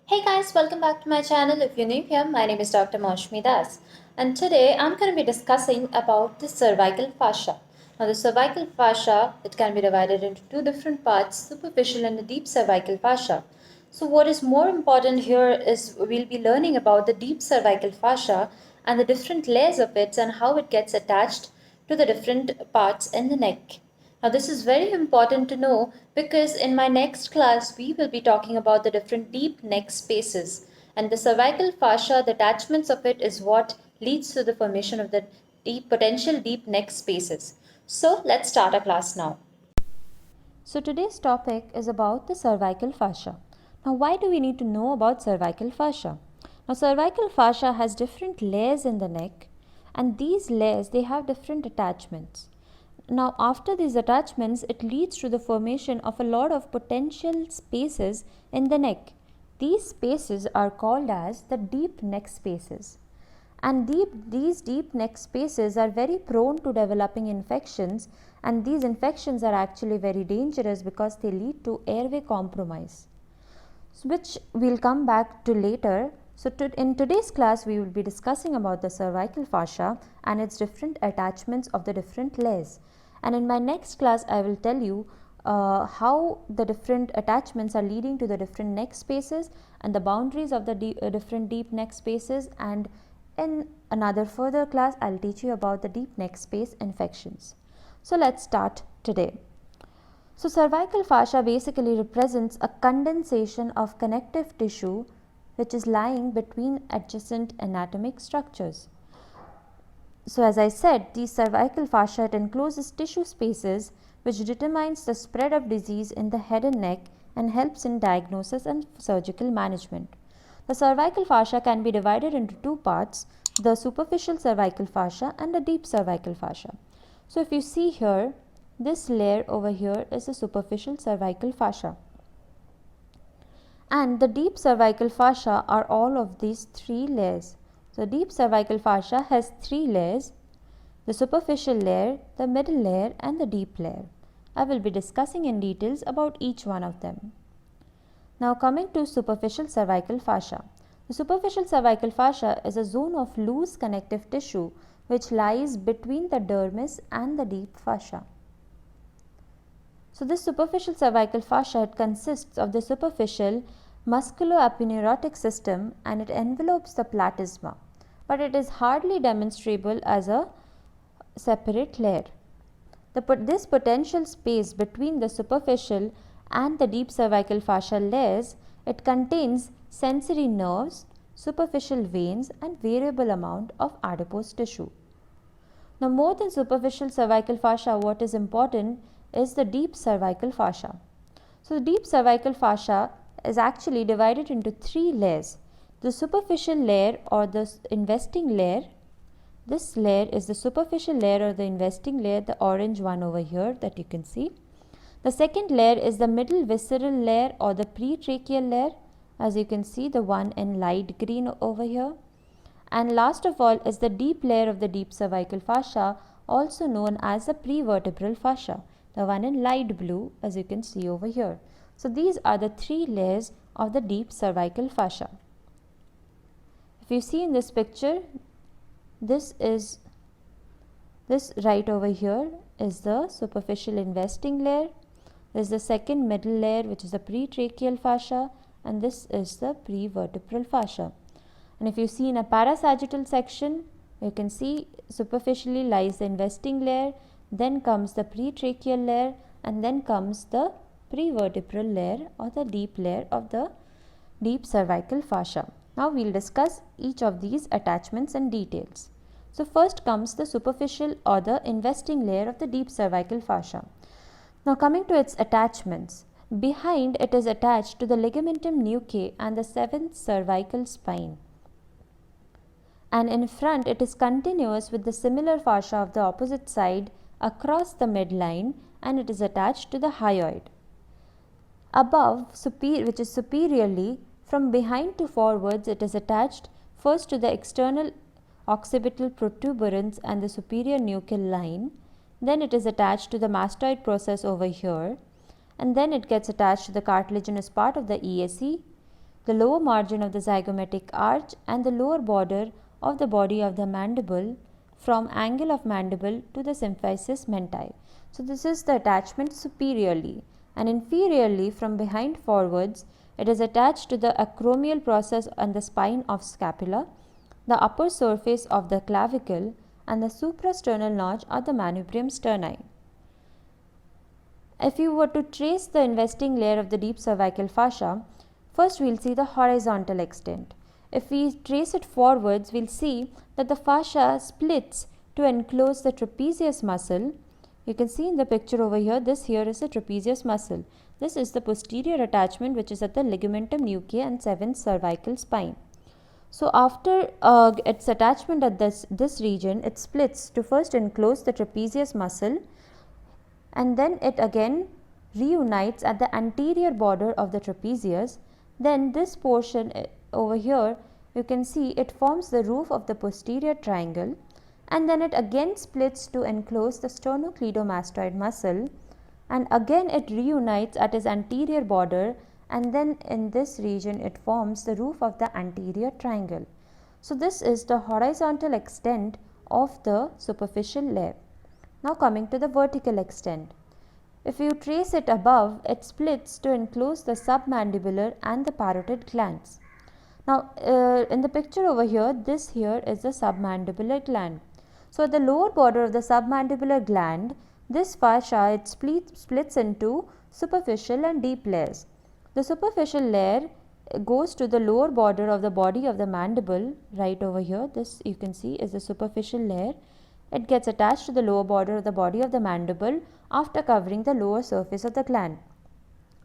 Hey guys, welcome back to my channel. If you're new here, my name is Dr. Maushmi Das, and today I'm going to be discussing about the cervical fascia. Now, the cervical fascia, it can be divided into two different parts, superficial and the deep cervical fascia. So what is more important here is we'll be learning about the deep cervical fascia and the different layers of it and how it gets attached to the different parts in the neck. Now, this is very important to know because in my next class, we will be talking about the different deep neck spaces. And the cervical fascia, the attachments of it is what leads to the formation of the potential deep neck spaces. So, let's start our class now. So, today's topic is about the cervical fascia. Now, why do we need to know about cervical fascia? Now, cervical fascia has different layers in the neck, and these layers they have different attachments. Now, after these attachments, it leads to the formation of a lot of potential spaces in the neck. These spaces are called as the deep neck spaces. And these deep neck spaces are very prone to developing infections, and these infections are actually very dangerous because they lead to airway compromise, which we'll come back to later. So, in today's class, we will be discussing about the cervical fascia and its different attachments of the different layers. And in my next class, I will tell you how the different attachments are leading to the different neck spaces and the boundaries of the different deep neck spaces. And in another further class, I'll teach you about the deep neck space infections. So, let's start today. So, cervical fascia basically represents a condensation of connective tissue which is lying between adjacent anatomic structures. So, as I said, the cervical fascia it encloses tissue spaces which determines the spread of disease in the head and neck and helps in diagnosis and surgical management. The cervical fascia can be divided into two parts, the superficial cervical fascia and the deep cervical fascia. So, if you see here, this layer over here is the superficial cervical fascia. And the deep cervical fascia are all of these three layers. So, deep cervical fascia has three layers, the superficial layer, the middle layer and the deep layer. I will be discussing in details about each one of them. Now, coming to superficial cervical fascia. The superficial cervical fascia is a zone of loose connective tissue which lies between the dermis and the deep fascia. So, this superficial cervical fascia it consists of the superficial musculoaponeurotic system and it envelopes the platysma, but it is hardly demonstrable as a separate layer. This potential space between the superficial and the deep cervical fascia layers, it contains sensory nerves, superficial veins and variable amount of adipose tissue. Now, more than superficial cervical fascia, what is important is the deep cervical fascia. So, the deep cervical fascia is actually divided into three layers. The superficial layer or the investing layer, this layer is the superficial layer or the investing layer, the orange one over here that you can see. The second layer is the middle visceral layer or the pretracheal layer, as you can see the one in light green over here. And last of all is the deep layer of the deep cervical fascia, also known as the prevertebral fascia, the one in light blue as you can see over here. So, these are the three layers of the deep cervical fascia. If you see in this picture, this right over here is the superficial investing layer. This is the second middle layer which is the pretracheal fascia, and this is the prevertebral fascia. And if you see in a parasagittal section, you can see superficially lies the investing layer, then comes the pretracheal layer, and then comes the prevertebral layer or the deep layer of the deep cervical fascia. Now, we will discuss each of these attachments in details. So, first comes the superficial or the investing layer of the deep cervical fascia. Now, coming to its attachments, behind it is attached to the ligamentum nuchae and the seventh cervical spine. And in front it is continuous with the similar fascia of the opposite side across the midline, and it is attached to the hyoid. Above, which is superiorly, from behind to forwards, it is attached first to the external occipital protuberance and the superior nuchal line, then it is attached to the mastoid process over here, and then it gets attached to the cartilaginous part of the ESC, the lower margin of the zygomatic arch and the lower border of the body of the mandible from angle of mandible to the symphysis menti. So this is the attachment superiorly, and inferiorly from behind forwards it is attached to the acromial process on the spine of scapula, the upper surface of the clavicle and the suprasternal notch of the manubrium sterni. If you were to trace the investing layer of the deep cervical fascia, first we will see the horizontal extent. If we trace it forwards, we will see that the fascia splits to enclose the trapezius muscle. You can see in the picture over here, this here is the trapezius muscle. This is the posterior attachment which is at the ligamentum nuchae and 7th cervical spine. So after its attachment at this region, it splits to first enclose the trapezius muscle, and then it again reunites at the anterior border of the trapezius. Then this portion over here, you can see it forms the roof of the posterior triangle, and then it again splits to enclose the sternocleidomastoid muscle, and again it reunites at its anterior border, and then in this region it forms the roof of the anterior triangle. So this is the horizontal extent of the superficial layer. Now coming to the vertical extent. If you trace it above, it splits to enclose the submandibular and the parotid glands. Now in the picture over here, this here is the submandibular gland. So at the lower border of the submandibular gland, this fascia it splits into superficial and deep layers. The superficial layer goes to the lower border of the body of the mandible, right over here. This you can see is the superficial layer. It gets attached to the lower border of the body of the mandible after covering the lower surface of the gland.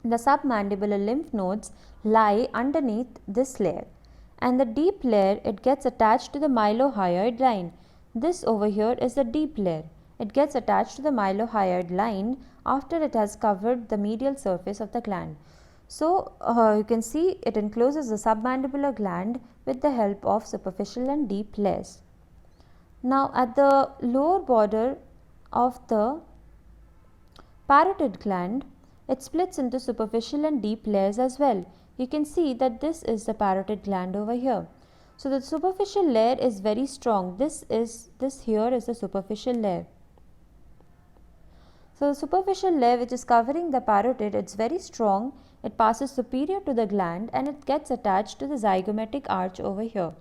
The submandibular lymph nodes lie underneath this layer, and the deep layer it gets attached to the mylohyoid line. This over here is the deep layer. It gets attached to the mylohyoid line after it has covered the medial surface of the gland. So you can see it encloses the submandibular gland with the help of superficial and deep layers. Now at the lower border of the parotid gland, it splits into superficial and deep layers as well. You can see that this is the parotid gland over here. So the superficial layer is very strong. This here is the superficial layer. So the superficial layer which is covering the parotid, it's very strong. It passes superior to the gland and it gets attached to the zygomatic arch over here.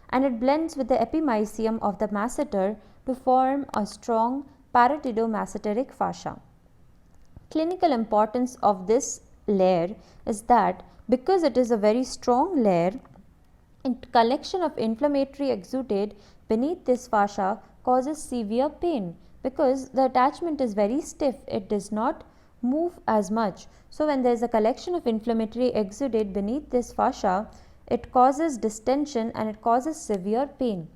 And it blends with the epimysium of the masseter to form a strong parotidomasseteric fascia. Clinical importance of this layer is that because it is a very strong layer, collection of inflammatory exudate beneath this fascia causes severe pain because the attachment is very stiff, it does not move as much. So when there is a collection of inflammatory exudate beneath this fascia, it causes distension and it causes severe pain.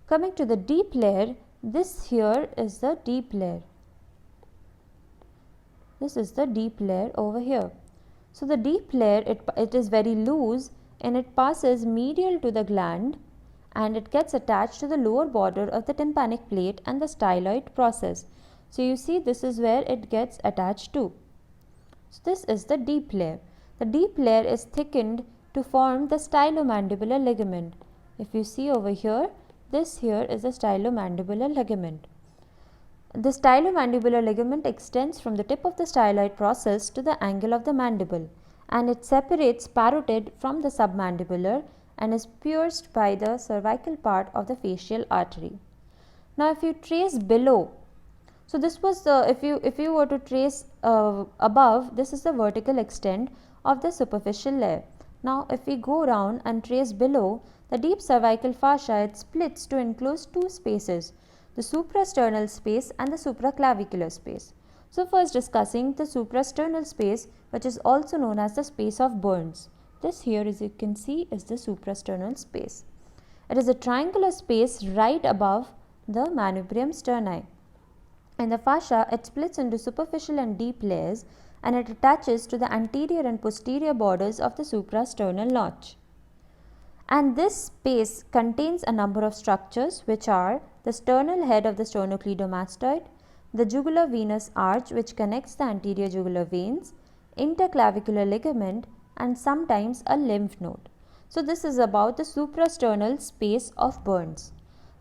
Coming to the deep layer, this here is the deep layer. This is the deep layer over here. So the deep layer, it is very loose and it passes medial to the gland and it gets attached to the lower border of the tympanic plate and the styloid process. So you see this is where it gets attached to. So this is the deep layer. The deep layer is thickened to form the stylomandibular ligament. If you see over here, this here is the stylomandibular ligament. The stylomandibular ligament extends from the tip of the styloid process to the angle of the mandible, and it separates parotid from the submandibular and is pierced by the cervical part of the facial artery. Now if you trace below, so this was the, if you were to trace above, this is the vertical extent of the superficial layer. Now if we go around and trace below, the deep cervical fascia, it splits to enclose two spaces, the suprasternal space and the supraclavicular space. So first discussing the suprasternal space, which is also known as the space of Burns. This here, as you can see, is the suprasternal space. It is a triangular space right above the manubrium sterni. In the fascia, it splits into superficial and deep layers and it attaches to the anterior and posterior borders of the suprasternal notch. And this space contains a number of structures which are the sternal head of the sternocleidomastoid, the jugular venous arch which connects the anterior jugular veins, interclavicular ligament and sometimes a lymph node. So this is about the suprasternal space of Burns.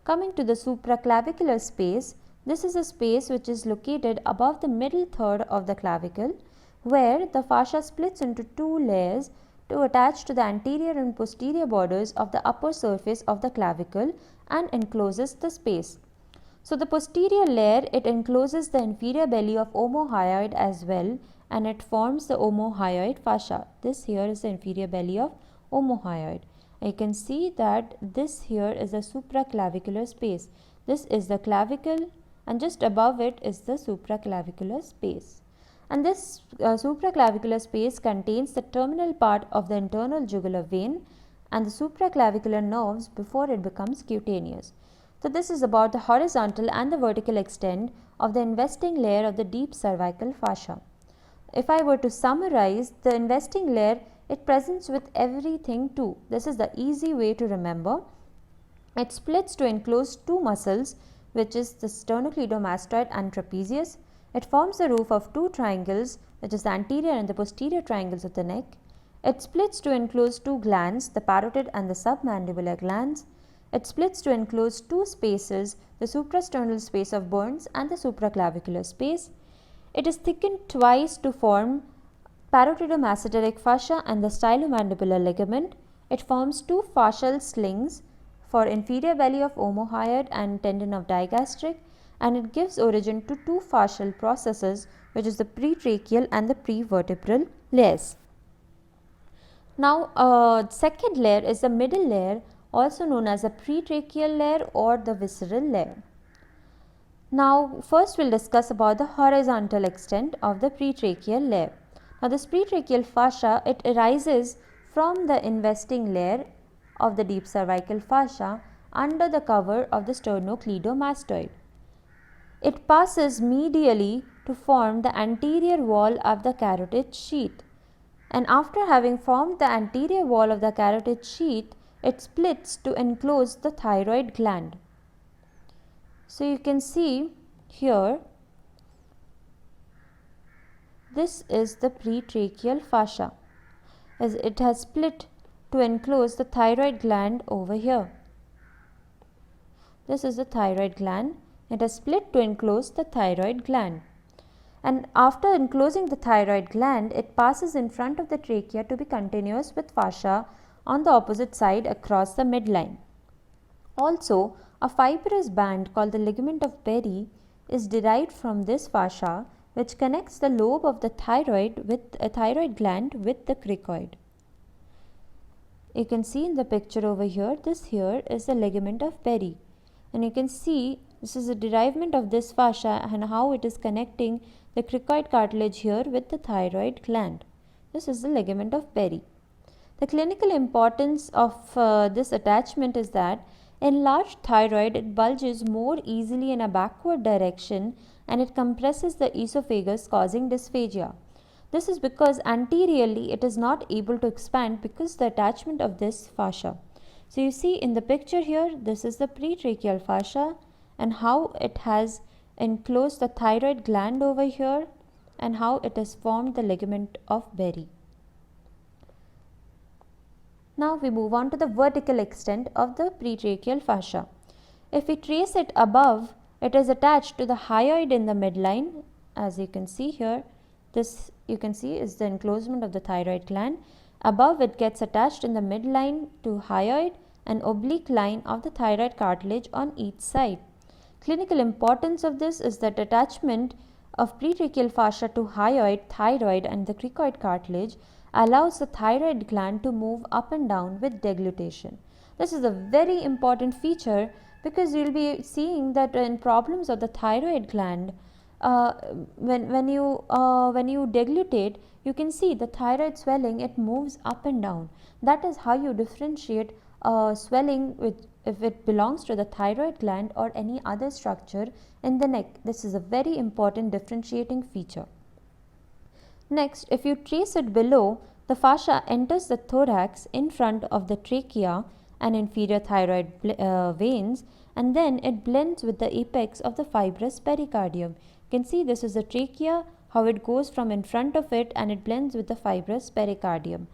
Coming to the supraclavicular space, this is a space which is located above the middle third of the clavicle, where the fascia splits into two layers to attach to the anterior and posterior borders of the upper surface of the clavicle and encloses the space. So the posterior layer, it encloses the inferior belly of omohyoid as well, and it forms the omohyoid fascia. This here is the inferior belly of omohyoid. You can see that this here is the supraclavicular space. This is the clavicle, and just above it is the supraclavicular space. And this supraclavicular space contains the terminal part of the internal jugular vein and the supraclavicular nerves before it becomes cutaneous. So this is about the horizontal and the vertical extent of the investing layer of the deep cervical fascia. If I were to summarize, the investing layer, it presents with everything too. This is the easy way to remember. It splits to enclose two muscles, which is the sternocleidomastoid and trapezius. It forms the roof of two triangles, which is the anterior and the posterior triangles of the neck. It splits to enclose two glands, the parotid and the submandibular glands. It splits to enclose two spaces, the suprasternal space of Burns and the supraclavicular space. It is thickened twice to form parotidomasseteric fascia and the stylomandibular ligament. It forms two fascial slings for inferior belly of omohyoid and tendon of digastric, and it gives origin to two fascial processes, which is the pretracheal and the prevertebral layers. Now, second layer is the middle layer, also known as the pretracheal layer or the visceral layer. Now, first we will discuss about the horizontal extent of the pretracheal layer. Now, this pretracheal fascia, it arises from the investing layer of the deep cervical fascia under the cover of the sternocleidomastoid. It passes medially to form the anterior wall of the carotid sheath, and after having formed the anterior wall of the carotid sheath, it splits to enclose the thyroid gland. So you can see here, this is the pretracheal fascia, as it has split to enclose the thyroid gland over here. This is the thyroid gland. It has split to enclose the thyroid gland. And after enclosing the thyroid gland, it passes in front of the trachea to be continuous with fascia on the opposite side across the midline. Also, a fibrous band called the ligament of Berry is derived from this fascia, which connects the lobe of the thyroid with a thyroid gland with the cricoid. You can see in the picture over here, this here is the ligament of Berry, and you can see this is a derivement of this fascia and how it is connecting the cricoid cartilage here with the thyroid gland. This is the ligament of Berry. The clinical importance of this attachment is that enlarged thyroid, it bulges more easily in a backward direction and it compresses the esophagus, causing dysphagia. This is because anteriorly it is not able to expand because the attachment of this fascia. So you see in the picture here, this is the pretracheal fascia and how it has enclosed the thyroid gland over here and how it has formed the ligament of Berry. Now we move on to the vertical extent of the pretracheal fascia. If we trace it above, it is attached to the hyoid in the midline. As you can see here, this you can see is the enclosement of the thyroid gland. Above, it gets attached in the midline to hyoid and oblique line of the thyroid cartilage on each side. Clinical importance of this is that attachment of pretracheal fascia to hyoid, thyroid and the cricoid cartilage allows the thyroid gland to move up and down with deglutition. This is a very important feature because you will be seeing that in problems of the thyroid gland, when you deglutate, you can see the thyroid swelling, it moves up and down. That is how you differentiate swelling with if it belongs to the thyroid gland or any other structure in the neck. This is a very important differentiating feature. Next, if you trace it below, the fascia enters the thorax in front of the trachea and inferior thyroid veins, and then it blends with the apex of the fibrous pericardium. You can see this is the trachea, how it goes from in front of it and it blends with the fibrous pericardium.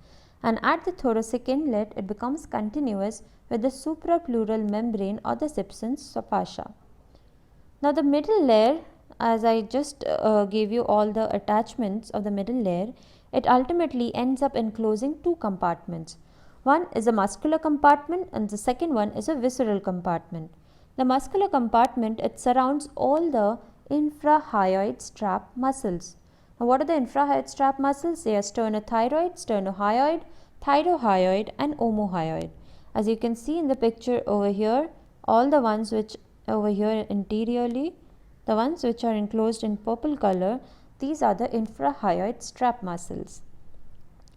and at the thoracic inlet it becomes continuous with the suprapleural membrane or the Simpson's fascia. Now the middle layer, as I just gave you all the attachments of the middle layer, it ultimately ends up enclosing two compartments. One is a muscular compartment and the second one is a visceral compartment. The muscular compartment, it surrounds all the infrahyoid strap muscles. Now what are the infrahyoid strap muscles? They are sternothyroid, sternohyoid, thyrohyoid and omohyoid. As you can see in the picture over here, all the ones which over here interiorly, the ones which are enclosed in purple color, these are the infrahyoid strap muscles.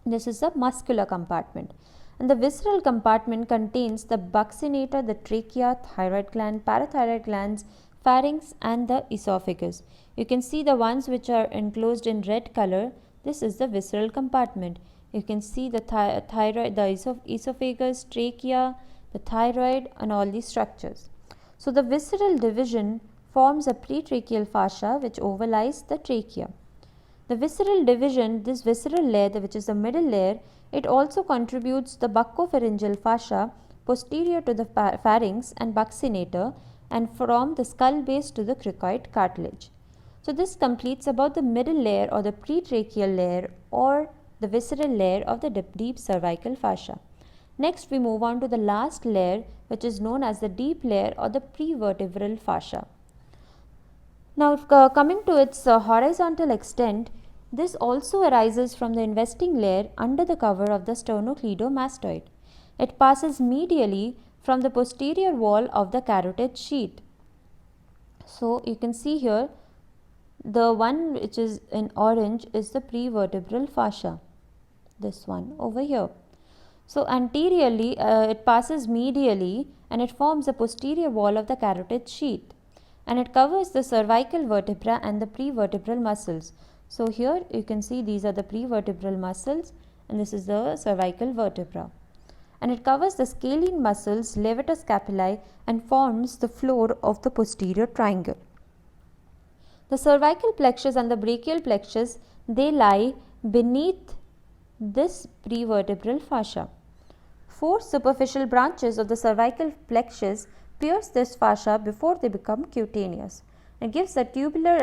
This is the muscular compartment. And the visceral compartment contains the buccinator, the trachea, thyroid gland, parathyroid glands, pharynx and the esophagus. You can see the ones which are enclosed in red color. This is the visceral compartment. You can see the thyroid, the esophagus, trachea, the thyroid and all these structures. So the visceral division forms a pretracheal fascia which overlies the trachea. The visceral division, this visceral layer, which is the middle layer, it also contributes the buccopharyngeal fascia posterior to the pharynx and buccinator and from the skull base to the cricoid cartilage. So this completes about the middle layer or the pretracheal layer or the visceral layer of the deep cervical fascia. Next we move on to the last layer, which is known as the deep layer or the prevertebral fascia. Now coming to its horizontal extent, this also arises from the investing layer under the cover of the sternocleidomastoid. It passes medially from the posterior wall of the carotid sheath. So you can see here the one which is in orange is the prevertebral fascia, this one over here. So anteriorly it passes medially and it forms the posterior wall of the carotid sheath and it covers the cervical vertebra and the prevertebral muscles. So here you can see these are the prevertebral muscles and this is the cervical vertebra. And it covers the scalene muscles, levator scapulae and forms the floor of the posterior triangle. The cervical plexus and the brachial plexus, they lie beneath this prevertebral fascia. Four superficial branches of the cervical plexus pierce this fascia before they become cutaneous. It gives a tubular,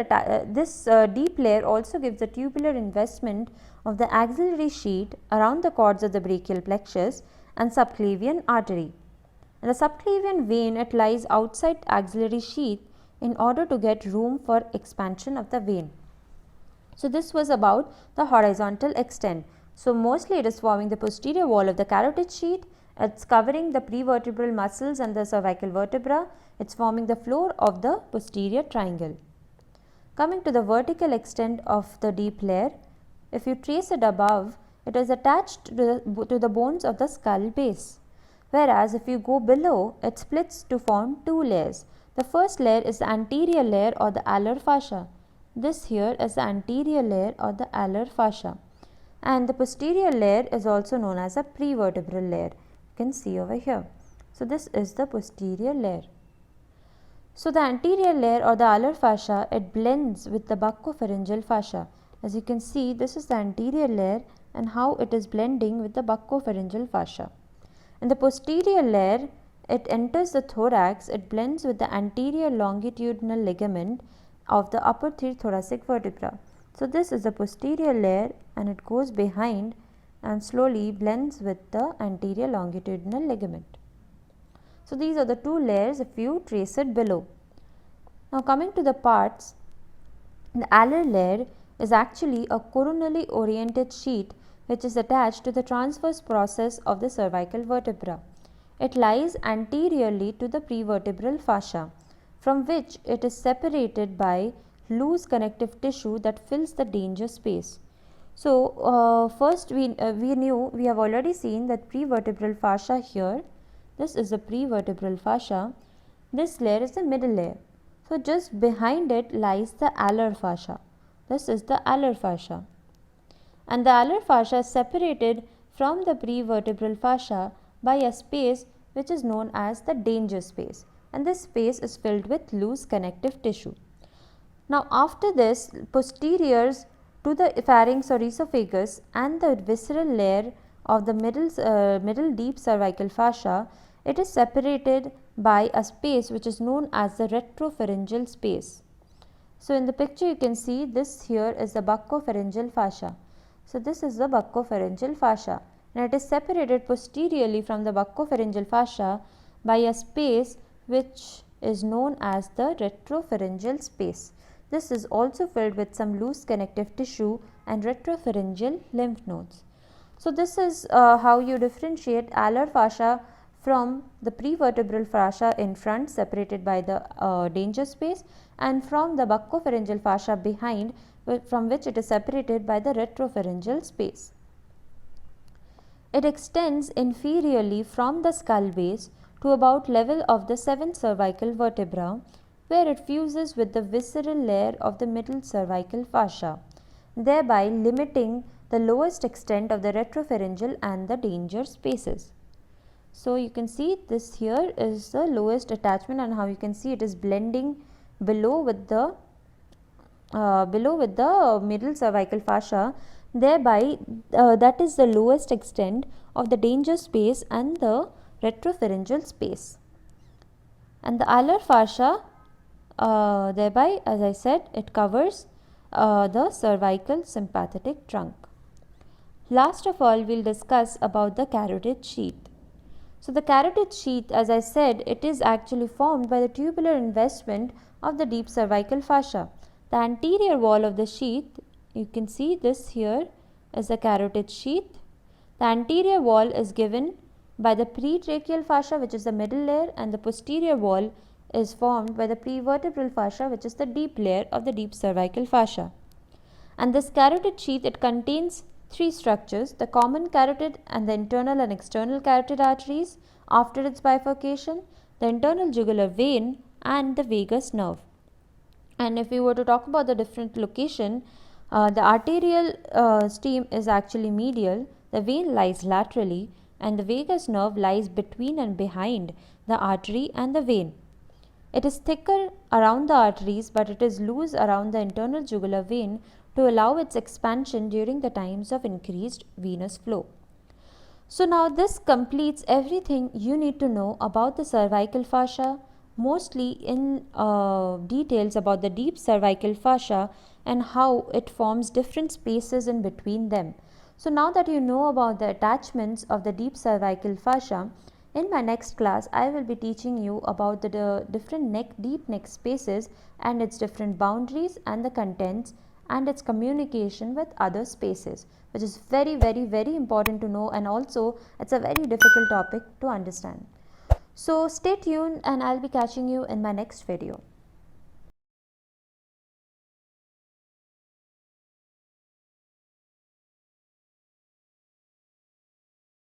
deep layer also gives a tubular investment of the axillary sheath around the cords of the brachial plexus and subclavian artery. And the subclavian vein, it lies outside axillary sheath in order to get room for expansion of the vein. So this was about the horizontal extent. So mostly it is forming the posterior wall of the carotid sheath. It's covering the prevertebral muscles and the cervical vertebra. It's forming the floor of the posterior triangle. Coming to the vertical extent of the deep layer, if you trace it above, it is attached to the bones of the skull base. Whereas if you go below, it splits to form two layers. The first layer is the anterior layer or the alar fascia. This here is the anterior layer or the alar fascia. And the posterior layer is also known as a prevertebral layer. You can see over here. So this is the posterior layer. So the anterior layer or the alar fascia, it blends with the buccopharyngeal fascia. As you can see, this is the anterior layer and how it is blending with the buccopharyngeal fascia. In the posterior layer, it enters the thorax, it blends with the anterior longitudinal ligament of the upper three thoracic vertebra. So this is the posterior layer and it goes behind and slowly blends with the anterior longitudinal ligament. So these are the two layers if you trace it below. Now coming to the parts, the alar layer is actually a coronally oriented sheath which is attached to the transverse process of the cervical vertebra. It lies anteriorly to the prevertebral fascia, from which it is separated by loose connective tissue that fills the danger space. So first we have already seen that prevertebral fascia here. This is the prevertebral fascia. This layer is the middle layer. So just behind it lies the alar fascia. This is the alar fascia. And the alar fascia is separated from the prevertebral fascia by a space which is known as the danger space, and this space is filled with loose connective tissue. Now after this, posteriors to the pharynx or esophagus and the visceral layer of the middle deep cervical fascia, it is separated by a space which is known as the retropharyngeal space. So in the picture you can see this here is the buccopharyngeal fascia. So this is the buccopharyngeal fascia, and it is separated posteriorly from the buccopharyngeal fascia by a space which is known as the retropharyngeal space. This is also filled with some loose connective tissue and retropharyngeal lymph nodes. So this is how you differentiate alar fascia from the prevertebral fascia in front, separated by the danger space, and from the buccopharyngeal fascia behind, from which it is separated by the retropharyngeal space. It extends inferiorly from the skull base to about level of the 7th cervical vertebra, where it fuses with the visceral layer of the middle cervical fascia, thereby limiting the lowest extent of the retropharyngeal and the danger spaces. So you can see this here is the lowest attachment, and how you can see it is blending below with the middle cervical fascia, thereby that is the lowest extent of the danger space and the retropharyngeal space. And the alar fascia, thereby, as I said, it covers the cervical sympathetic trunk. Last of all, we will discuss about the carotid sheath. So the carotid sheath, as I said, it is actually formed by the tubular investment of the deep cervical fascia. The anterior wall of the sheath, you can see this here is the carotid sheath. The anterior wall is given by the pretracheal fascia, which is the middle layer, and the posterior wall is formed by the prevertebral fascia, which is the deep layer of the deep cervical fascia. And this carotid sheath, it contains three structures: the common carotid and the internal and external carotid arteries after its bifurcation, the internal jugular vein, and the vagus nerve. And if we were to talk about the different location, the arterial stem is actually medial, the vein lies laterally, and the vagus nerve lies between and behind the artery and the vein. It is thicker around the arteries, but it is loose around the internal jugular vein to allow its expansion during the times of increased venous flow. So now this completes everything you need to know about the cervical fascia, mostly in details about the deep cervical fascia and how it forms different spaces in between them. So now that you know about the attachments of the deep cervical fascia, in my next class I will be teaching you about the different deep neck spaces and its different boundaries and the contents and its communication with other spaces, which is very, very, very important to know, and also it's a very difficult topic to understand. So stay tuned, and I'll be catching you in my next video.